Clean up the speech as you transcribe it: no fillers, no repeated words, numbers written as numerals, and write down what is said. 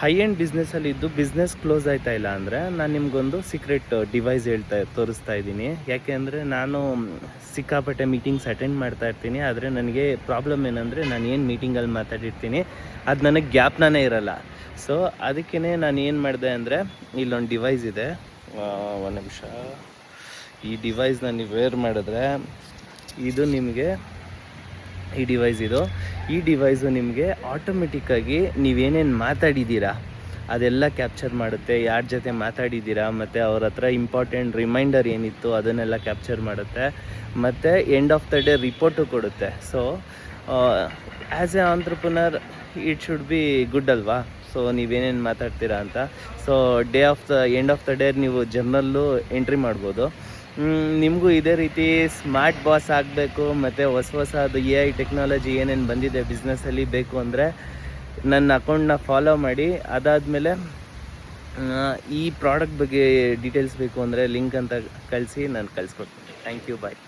High end ಬಿಸ್ನೆಸ್ಸಲ್ಲಿ ಇದ್ದು business close ಆಯ್ತಾ ಇಲ್ಲ ಅಂದರೆ ನಾನು ನಿಮಗೊಂದು ಸೀಕ್ರೆಟ್ ಡಿವೈಸ್ ತೋರಿಸ್ತಾ ಇದ್ದೀನಿ. ಯಾಕೆ ಅಂದರೆ ನಾನು ಸಿಕ್ಕಾಪಟ್ಟೆ ಮೀಟಿಂಗ್ಸ್ ಅಟೆಂಡ್ ಮಾಡ್ತಾ ಇರ್ತೀನಿ. ಆದರೆ ನನಗೆ ಪ್ರಾಬ್ಲಮ್ ಏನಂದರೆ ನಾನು ಏನು ಮೀಟಿಂಗಲ್ಲಿ ಮಾತಾಡಿರ್ತೀನಿ ಅದು ನನಗೆ ಗ್ಯಾಪ್ನೇ ಇರಲ್ಲ. ಸೊ ಅದಕ್ಕೇ ನಾನು ಏನು ಮಾಡಿದೆ ಅಂದರೆ ಇಲ್ಲೊಂದು ಡಿವೈಸ್ ಇದೆ, ಒಂದು ನಿಮಿಷ. ಈ ಡಿವೈಸ್ನ ನೀವು ವೇರ್ ಮಾಡಿದ್ರೆ ಇದು ನಿಮಗೆ ಈ ಡಿವೈಸು ನಿಮಗೆ ಆಟೋಮೆಟಿಕ್ಕಾಗಿ ನೀವೇನೇನು ಮಾತಾಡಿದ್ದೀರಾ ಅದೆಲ್ಲ ಕ್ಯಾಪ್ಚರ್ ಮಾಡುತ್ತೆ. ಯಾರ ಜೊತೆ ಮಾತಾಡಿದ್ದೀರಾ ಮತ್ತು ಅವ್ರ ಹತ್ರ ಇಂಪಾರ್ಟೆಂಟ್ ರಿಮೈಂಡರ್ ಏನಿತ್ತು ಅದನ್ನೆಲ್ಲ ಕ್ಯಾಪ್ಚರ್ ಮಾಡುತ್ತೆ ಮತ್ತು end of the day report ಕೊಡುತ್ತೆ. So as a entrepreneur it should be good ಅಲ್ವಾ? ಸೊ ನೀವೇನೇನು ಮಾತಾಡ್ತೀರಾ ಅಂತ. So end of the day ನೀವು ಜರ್ನಲ್ಲು ಎಂಟ್ರಿ ಮಾಡ್ಬೋದು. ನಿಮಗೂ ಇದೇ ರೀತಿ ಸ್ಮಾರ್ಟ್ ಬಾಸ್ ಆಗಬೇಕು ಮತ್ತು ಹೊಸದು AI ಟೆಕ್ನಾಲಜಿ ಏನೇನು ಬಂದಿದೆ ಬಿಸ್ನೆಸ್ಸಲ್ಲಿ ಬೇಕು ಅಂದರೆ ನನ್ನ ಅಕೌಂಟ್ನ ಫಾಲೋ ಮಾಡಿ. ಅದಾದಮೇಲೆ ಈ ಪ್ರಾಡಕ್ಟ್ ಬಗ್ಗೆ ಡೀಟೇಲ್ಸ್ ಬೇಕು ಅಂದರೆ ಲಿಂಕ್ ಅಂತ ಕಳಿಸಿ ನಾನು ಕಳಿಸ್ಕೊಡ್ತೀನಿ. Thank you, bye.